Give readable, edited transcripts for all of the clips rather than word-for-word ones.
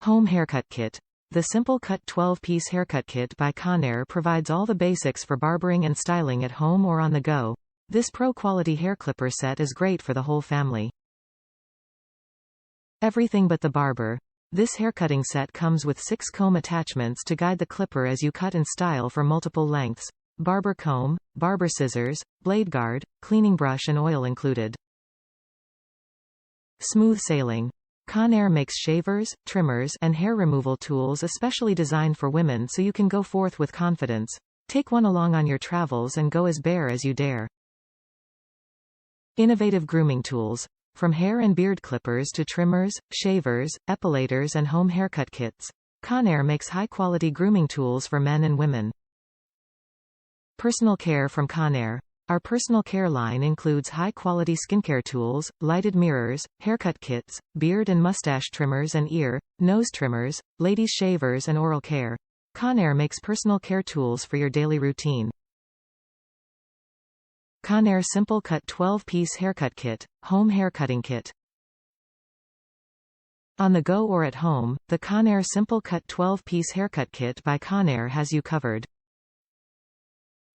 Home haircut kit. The Simple Cut 12-piece haircut kit by Conair provides all the basics for barbering and styling at home or on the go. This pro-quality hair clipper set is great for the whole family. Everything but the barber. This haircutting set comes with 6 comb attachments to guide the clipper as you cut and style for multiple lengths. Barber comb, barber scissors, blade guard, cleaning brush and oil included. Smooth sailing. Conair makes shavers, trimmers, and hair removal tools especially designed for women so you can go forth with confidence. Take one along on your travels and go as bare as you dare. Innovative grooming tools. From hair and beard clippers to trimmers, shavers, epilators and home haircut kits, Conair makes high-quality grooming tools for men and women. Personal care from Conair. Our personal care line includes high-quality skincare tools, lighted mirrors, haircut kits, beard and mustache trimmers and ear, nose trimmers, ladies' shavers and oral care. Conair makes personal care tools for your daily routine. Conair Simple Cut 12-piece haircut kit, home haircutting kit. On the go or at home, the Conair Simple Cut 12-piece haircut kit by Conair has you covered.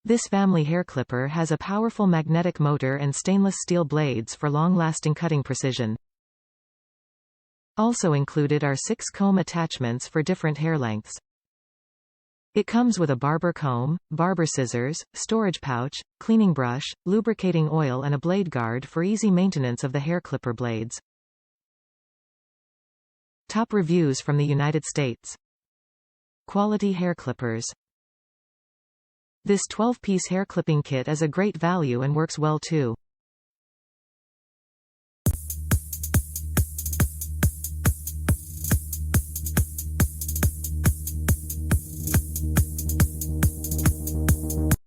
This family hair clipper has a powerful magnetic motor and stainless steel blades for long-lasting cutting precision. Also included are 6 comb attachments for different hair lengths. It comes with a barber comb, barber scissors, storage pouch, cleaning brush, lubricating oil and a blade guard for easy maintenance of the hair clipper blades. Top reviews from the United States. Quality hair clippers. This 12-piece hair clipping kit is a great value and works well too.